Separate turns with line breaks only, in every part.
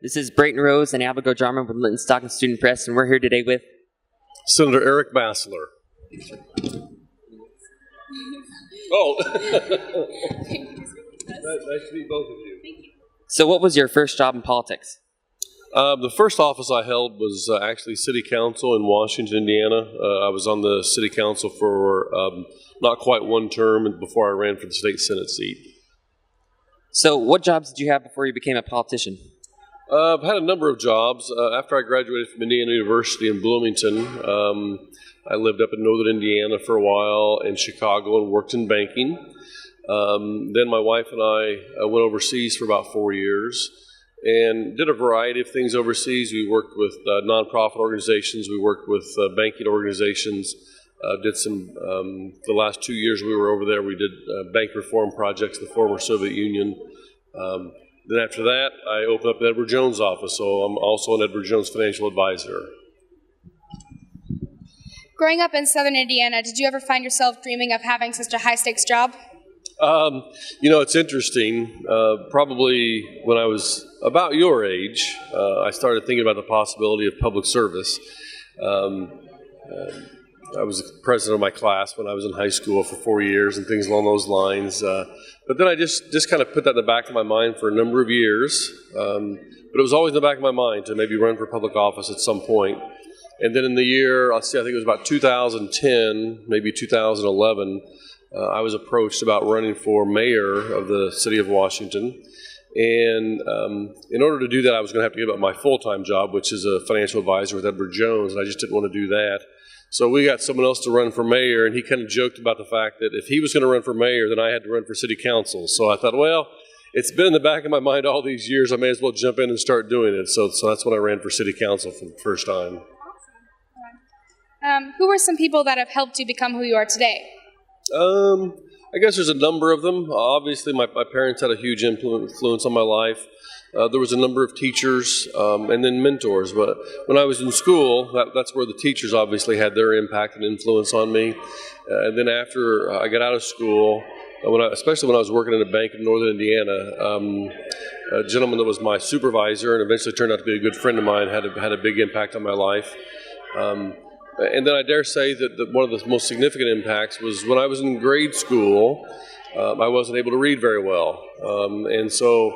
This is Brayton Rose and Abigail Jarman with Linton-Stockton Student Press, and we're here today with
Senator Eric Bassler. Oh, nice to meet both of you.
Thank you. So what was your first job in politics?
The first office I held was actually City Council in Washington, Indiana. I was on the City Council for not quite one term before I ran for the state Senate seat.
So what jobs did you have before you became a politician?
I've had a number of jobs. After I graduated from Indiana University in Bloomington, I lived up in northern Indiana for a while, in Chicago, and worked in banking. Then my wife and I went overseas for about 4 years and did a variety of things overseas. We worked with nonprofit organizations. We worked with banking organizations. Did some, the last 2 years we were over there, we did bank reform projects in the former Soviet Union. Then after that, I opened up the Edward Jones office, so I'm also an Edward Jones financial advisor.
Growing up in southern Indiana, did you ever find yourself dreaming of having such a high-stakes job?
It's interesting. Probably when I was about your age, I started thinking about the possibility of public service. I was the president of my class when I was in high school for 4 years and things along those lines. But then I just kind of put that in the back of my mind for a number of years. But it was always in the back of my mind to maybe run for public office at some point. And then in the year, I think it was about 2010, maybe 2011, I was approached about running for mayor of the city of Washington. And in order to do that, I was going to have to give up my full-time job, which is a financial advisor with Edward Jones, and I just didn't want to do that. So we got someone else to run for mayor, and he kind of joked about the fact that if he was going to run for mayor, then I had to run for city council. So I thought, well, it's been in the back of my mind all these years. I may as well jump in and start doing it. So that's when I ran for city council for the first time.
Awesome. Who were some people that have helped you become who you are today?
I guess there's a number of them. Obviously, my parents had a huge influence on my life. There was a number of teachers and then mentors. But when I was in school, that's where the teachers obviously had their impact and influence on me. And then after I got out of school, especially when I was working in a bank in northern Indiana, a gentleman that was my supervisor and eventually turned out to be a good friend of mine had a big impact on my life. And then I dare say that one of the most significant impacts was when I was in grade school, I wasn't able to read very well. And so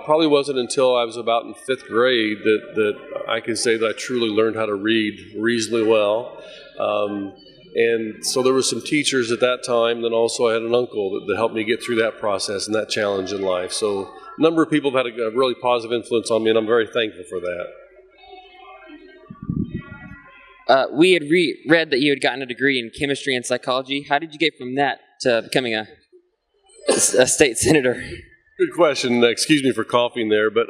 probably wasn't until I was about in 5th grade that I can say that I truly learned how to read reasonably well. And so there were some teachers at that time, then also I had an uncle that helped me get through that process and that challenge in life. So a number of people have had a really positive influence on me, and I'm very thankful for that.
We had read that you had gotten a degree in chemistry and psychology. How did you get from that to becoming a state senator?
Good question. Excuse me for coughing there, but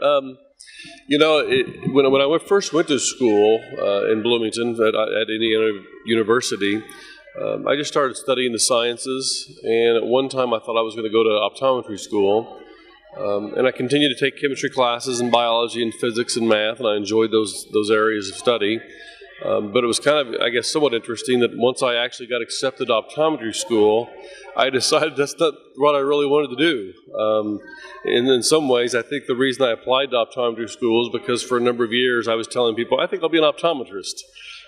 when I first went to school in Bloomington at Indiana University, I just started studying the sciences, and at one time I thought I was going to go to optometry school, and I continued to take chemistry classes and biology and physics and math, and I enjoyed those areas of study. But it was kind of, I guess, somewhat interesting that once I actually got accepted to optometry school, I decided that's not what I really wanted to do. And in some ways, I think the reason I applied to optometry school is because for a number of years I was telling people, I think I'll be an optometrist.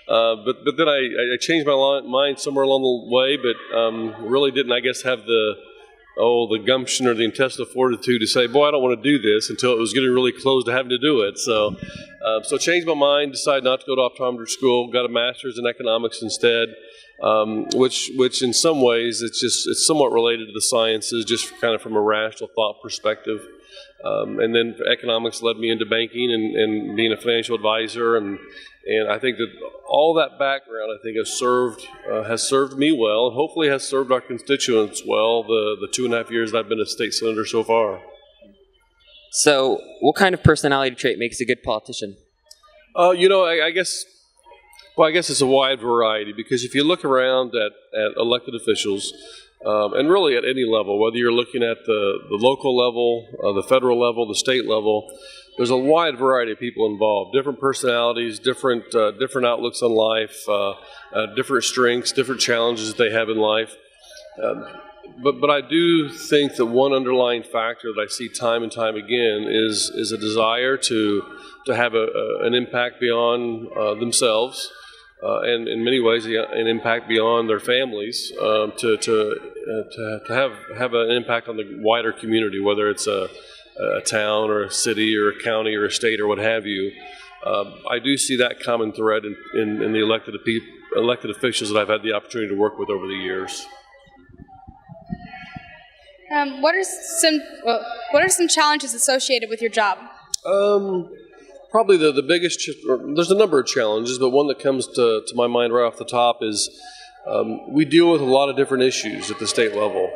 But then I changed my mind somewhere along the way, but really didn't, I guess, have the gumption or the intestinal fortitude to say, boy, I don't want to do this, until it was getting really close to having to do it. So changed my mind, decided not to go to optometry school, got a master's in economics instead, which in some ways it's somewhat related to the sciences, just kind of from a rational thought perspective. And then economics led me into banking and being a financial advisor, and I think that all that background, I think, has served me well, and hopefully has served our constituents well the 2.5 years that I've been a state senator so far.
So, what kind of personality trait makes a good politician?
I guess it's a wide variety, because if you look around at elected officials, and really at any level, whether you're looking at the local level, the federal level, the state level, there's a wide variety of people involved, different personalities, different outlooks on life, different strengths, different challenges that they have in life. But I do think that one underlying factor that I see time and time again is a desire to have an impact beyond themselves, and in many ways an impact beyond their families, to have an impact on the wider community, whether it's a town or a city or a county or a state or what have you. I do see that common thread in the elected officials that I've had the opportunity to work with over the years.
What are some challenges associated with your job?
Probably the biggest, there's a number of challenges, but one that comes to my mind right off the top is we deal with a lot of different issues at the state level.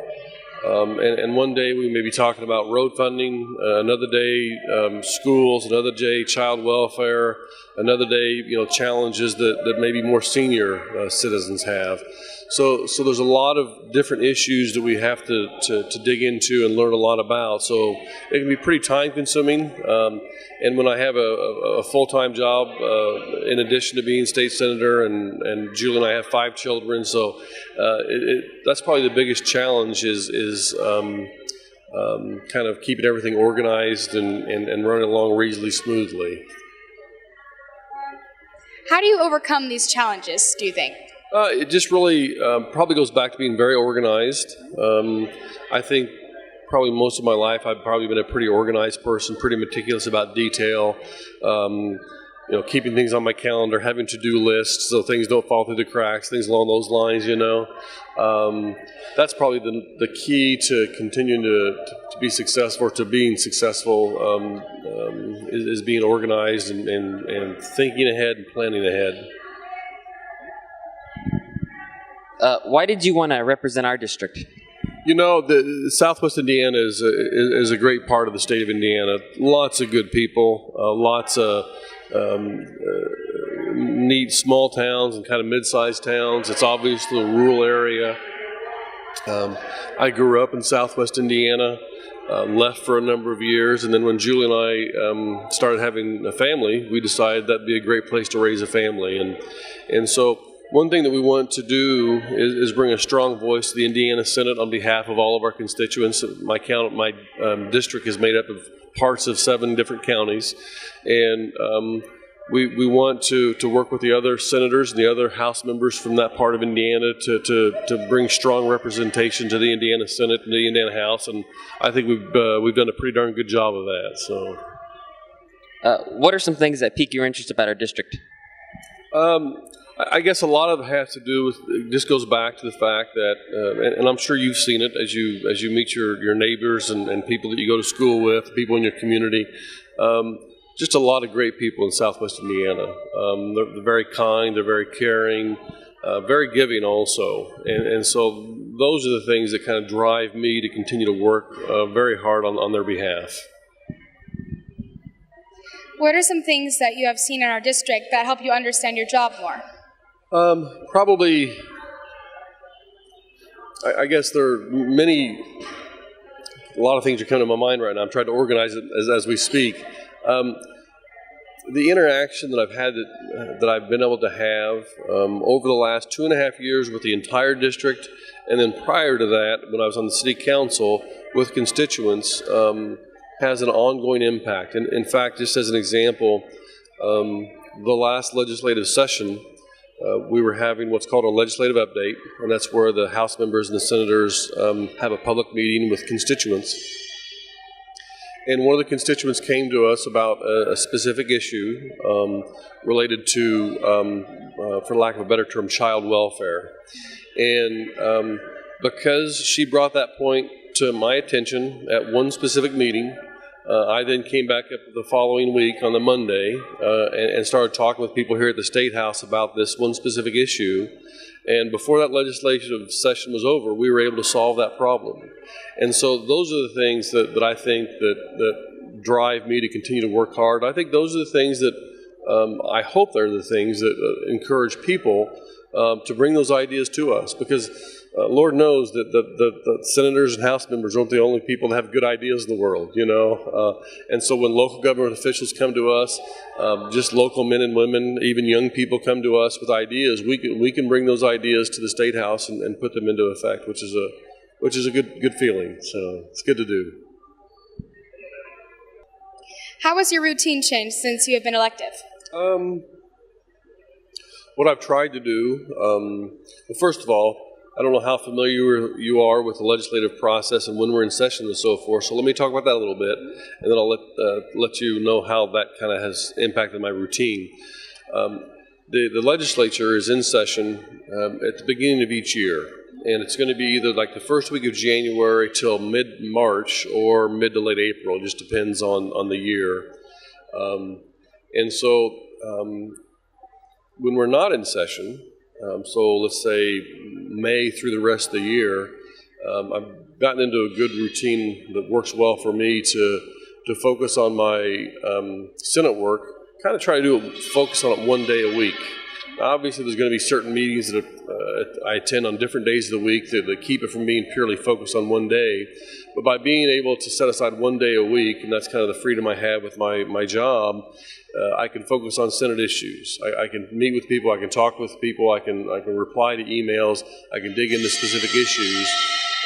And one day we may be talking about road funding, another day schools, another day child welfare, another day challenges that maybe more senior citizens have. So there's a lot of different issues that we have to dig into and learn a lot about. So it can be pretty time consuming. And when I have a full-time job, in addition to being state senator, and Julie and I have 5 children, so that's probably the biggest challenge is kind of keeping everything organized and running along reasonably smoothly.
How do you overcome these challenges, do you think?
It just really probably goes back to being very organized. I think probably most of my life I've probably been a pretty organized person, pretty meticulous about detail, keeping things on my calendar, having to-do lists so things don't fall through the cracks, things along those lines, That's probably the key to continuing to be successful, or to being successful, is being organized and thinking ahead and planning ahead.
Why did you want to represent our district?
The Southwest Indiana is a great part of the state of Indiana. Lots of good people, lots of neat small towns and kind of mid-sized towns. It's obviously a rural area. I grew up in Southwest Indiana, left for a number of years, and then when Julie and I started having a family, we decided that'd be a great place to raise a family. And so one thing that we want to do is bring a strong voice to the Indiana Senate on behalf of all of our constituents. My district is made up of parts of 7 different counties, and we want to work with the other senators and the other House members from that part of Indiana to bring strong representation to the Indiana Senate and the Indiana House, and I think we've done a pretty darn good job of that. So,
what are some things that pique your interest about our district?
I guess a lot of it has to do with, it just goes back to the fact that, and I'm sure you've seen it as you meet your neighbors and people that you go to school with, people in your community, just a lot of great people in Southwest Indiana. They're very kind, they're very caring, very giving also. And so those are the things that kind of drive me to continue to work very hard on their behalf.
What are some things that you have seen in our district that help you understand your job more?
Probably, I guess there are a lot of things are coming to my mind right now. I'm trying to organize it as we speak. The interaction that I've had, that I've been able to have over the last 2.5 years with the entire district, and then prior to that, when I was on the city council with constituents, has an ongoing impact. And in fact, just as an example, the last legislative session, we were having what's called a legislative update, and that's where the House members and the senators have a public meeting with constituents. And one of the constituents came to us about a specific issue related to, for lack of a better term, child welfare. And because she brought that point to my attention at one specific meeting, I then came back up the following week on the Monday and started talking with people here at the State House about this one specific issue. And before that legislative session was over, we were able to solve that problem. And so those are the things that I think that drive me to continue to work hard. I think those are the things that I hope they're the things that encourage people to bring those ideas to us, because Lord knows that the senators and House members aren't the only people that have good ideas in the world, and so when local government officials come to us, just local men and women, even young people come to us with ideas, we can bring those ideas to the State House and put them into effect, which is a good feeling. So it's good to do.
How has your routine changed since you have been elected?
What I've tried to do, well, first of all, I don't know how familiar you are with the legislative process and when we're in session and so forth, so let me talk about that a little bit, and then I'll let you know how that kind of has impacted my routine. The legislature is in session at the beginning of each year, and it's going to be either like the first week of January till mid-March or mid to late April. It just depends on the year. And so when we're not in session, so let's say May through the rest of the year, I've gotten into a good routine that works well for me to focus on my Senate work, kind of try to focus on it one day a week. Obviously, there's going to be certain meetings that I attend on different days of the week that keep it from being purely focused on one day. But by being able to set aside one day a week, and that's kind of the freedom I have with my job, I can focus on Senate issues. I can meet with people, I can talk with people, I can reply to emails, I can dig into specific issues.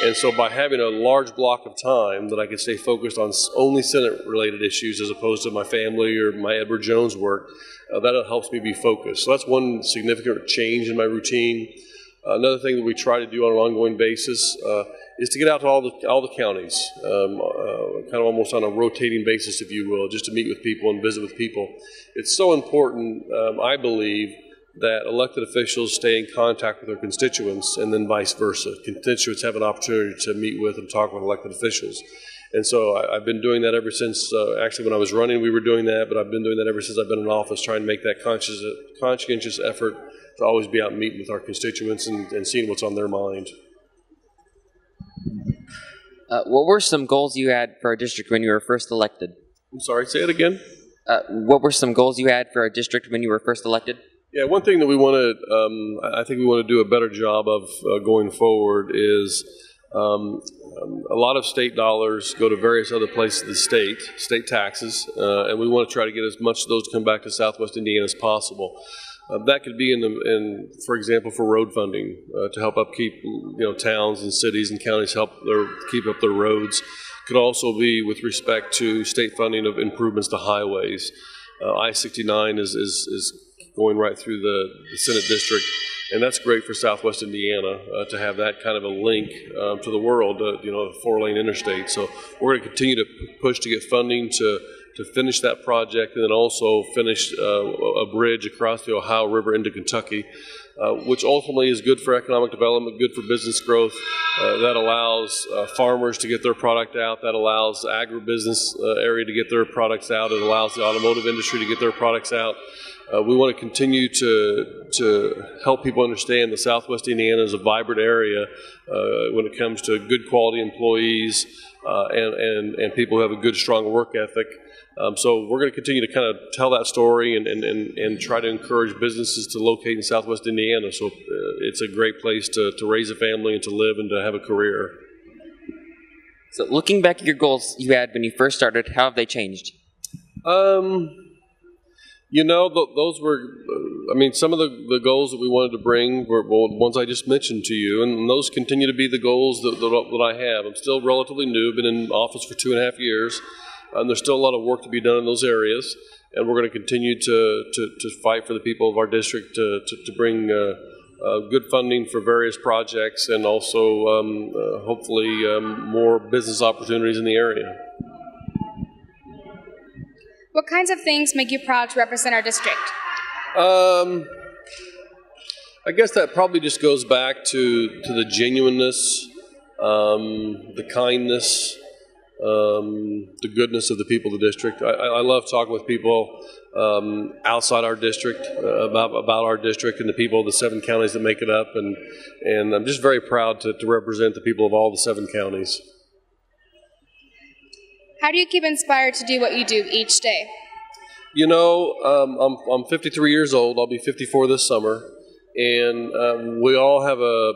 And so by having a large block of time that I can stay focused on only Senate-related issues as opposed to my family or my Edward Jones work, that helps me be focused. So that's one significant change in my routine. Another thing that we try to do on an ongoing basis is to get out to all the counties, kind of almost on a rotating basis, if you will, just to meet with people and visit with people. It's so important, I believe, that elected officials stay in contact with their constituents and then vice versa. Constituents have an opportunity to meet with and talk with elected officials. And so I've been doing that ever since, actually when I was running we were doing that, but I've been doing that ever since I've been in office, trying to make that conscientious effort to always be out meeting with our constituents and seeing what's on their mind.
What were some goals you had for our district when you were first elected?
I'm sorry, say it again?
What were some goals you had for our district when you were first elected?
Yeah, one thing that we want to, I think we want to do a better job of going forward is a lot of state dollars go to various other places of the state taxes, and we want to try to get as much of those to come back to Southwest Indiana as possible. That could be for example, for road funding to help upkeep, towns and cities and counties keep up their roads. Could also be with respect to state funding of improvements to highways. I-69 is going right through the Senate district, and that's great for Southwest Indiana to have that kind of a link to the world, a 4-lane interstate. So we're going to continue to push to get funding to finish that project, and then also finish a bridge across the Ohio River into Kentucky, which ultimately is good for economic development, good for business growth. That allows farmers to get their product out. That allows the agribusiness area to get their products out. It allows the automotive industry to get their products out. We want to continue to help people understand that Southwest Indiana is a vibrant area when it comes to good quality employees and people who have a good, strong work ethic. So we're going to continue to kind of tell that story and try to encourage businesses to locate in Southwest Indiana. So it's a great place to raise a family and to live and to have a career.
So looking back at your goals you had when you first started, how have they changed?
Those were, some of the goals that we wanted to bring were ones I just mentioned to you, and those continue to be the goals that I have. I'm still relatively new, been in office for 2.5 years, and there's still a lot of work to be done in those areas, and we're going to continue to fight for the people of our district to bring good funding for various projects and also hopefully more business opportunities in the area.
What kinds of things make you proud to represent our district?
I guess that probably just goes back to the genuineness, the kindness, the goodness of the people of the district. I love talking with people outside our district about our district and the people of the 7 counties that make it up, and I'm just very proud to represent the people of all the 7 counties.
How do you keep inspired to do what you do each day?
I'm 53 years old. I'll be 54 this summer, and we all have a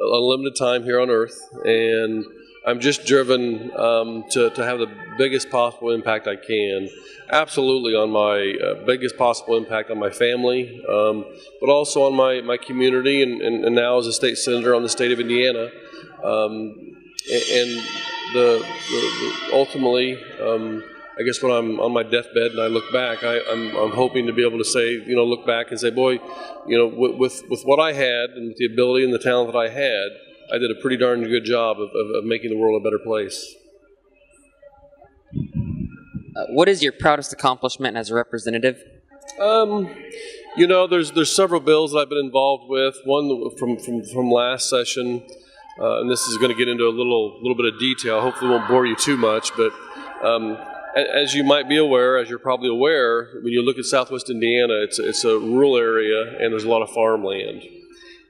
limited time here on Earth, and I'm just driven to have the biggest possible impact I can. Absolutely on my biggest possible impact on my family, but also on my community, and now as a state senator on the state of Indiana. And ultimately, I guess when I'm on my deathbed and I look back, I'm hoping to be able to say, look back and say, boy, with what I had and with the ability and the talent that I had, I did a pretty darn good job of making the world a better place.
What is your proudest accomplishment as a representative?
There's several bills that I've been involved with. One from last session, and this is going to get into a little bit of detail. Hopefully, won't bore you too much, but as you might be aware, as you're probably aware, when you look at Southwest Indiana, it's a rural area and there's a lot of farmland.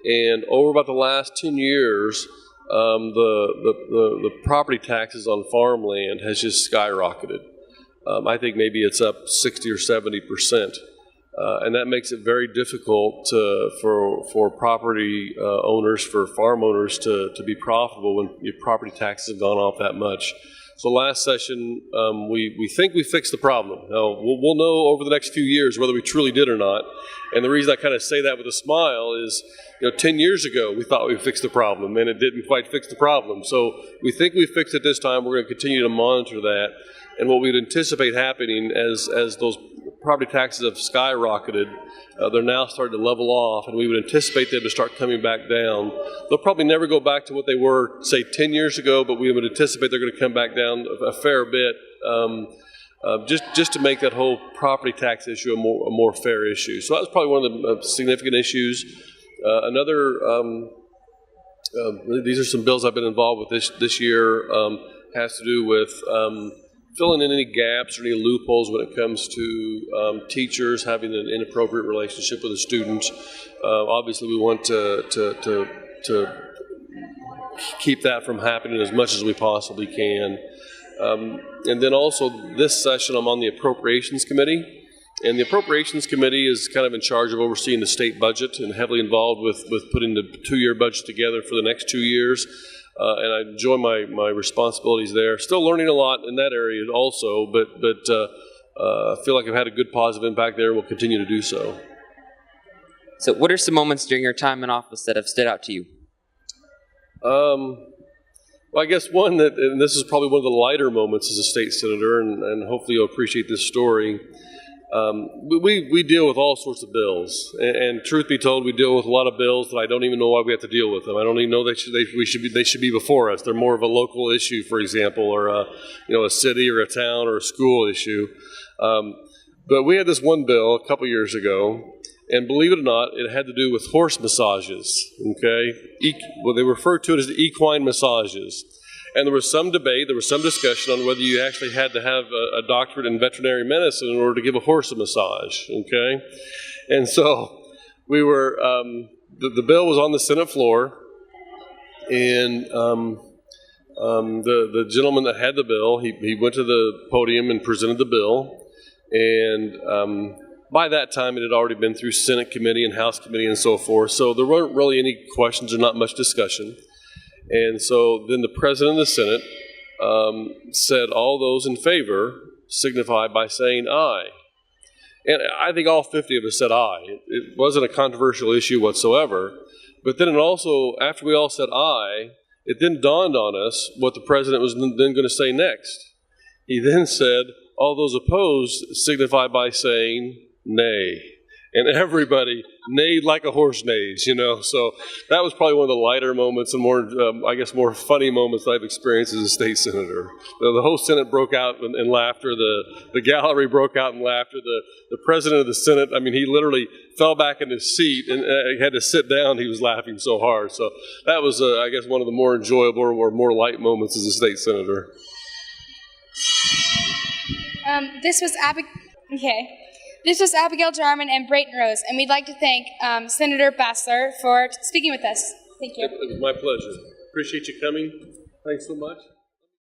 And over about the last 10 years, the property taxes on farmland has just skyrocketed. I think maybe it's up 60 or 70%. And that makes it very difficult for property owners, for farm owners to be profitable when your property taxes have gone off that much. So last session, we think we fixed the problem. Now, we'll know over the next few years whether we truly did or not. And the reason I kind of say that with a smile is, 10 years ago, we thought we fixed the problem, and it didn't quite fix the problem. So we think we fixed it this time. We're going to continue to monitor that. And what we'd anticipate happening as those property taxes have skyrocketed, they're now starting to level off, and we would anticipate them to start coming back down. They'll probably never go back to what they were, say, 10 years ago, but we would anticipate they're going to come back down a fair bit, just to make that whole property tax issue a more fair issue. So that was probably one of the significant issues. These are some bills I've been involved with this year, has to do with filling in any gaps or any loopholes when it comes to teachers having an inappropriate relationship with a student. Obviously, we want to keep that from happening as much as we possibly can. And then also this session, I'm on the Appropriations Committee. And the Appropriations Committee is kind of in charge of overseeing the state budget and heavily involved with putting the two-year budget together for the next 2 years. And I enjoy my responsibilities there. Still learning a lot in that area also, but I feel like I've had a good positive impact there and will continue to do so.
So what are some moments during your time in office that have stood out to you?
Well, I guess one and this is probably one of the lighter moments as a state senator, and hopefully you'll appreciate this story. We deal with all sorts of bills, and truth be told, we deal with a lot of bills that I don't even know why we have to deal with them. I don't even know they should be before us. They're more of a local issue, for example, or a city or a town or a school issue. But we had this one bill a couple years ago, and believe it or not, it had to do with horse massages. Okay, well, they refer to it as the equine massages. And there was some debate, there was some discussion on whether you actually had to have a doctorate in veterinary medicine in order to give a horse a massage, okay? And so we were, the bill was on the Senate floor, and the gentleman that had the bill, he went to the podium and presented the bill, and by that time it had already been through Senate committee and House committee and so forth, so there weren't really any questions or not much discussion. And so then the president of the Senate said, all those in favor signify by saying aye. And I think all 50 of us said aye. It wasn't a controversial issue whatsoever. But then it also, after we all said aye, it then dawned on us what the president was then going to say next. He then said, all those opposed signify by saying nay. And everybody neighed like a horse neighs, So that was probably one of the lighter moments and more funny moments I've experienced as a state senator. The whole Senate broke out in laughter. The gallery broke out in laughter. The president of the Senate, he literally fell back in his seat and had to sit down. He was laughing so hard. So that was, I guess, one of the more enjoyable or more light moments as a state senator.
This was Abigail Jarman and Brayton Rose, and we'd like to thank Senator Bassler for speaking with us. Thank you.
It was my pleasure. Appreciate you coming. Thanks so much.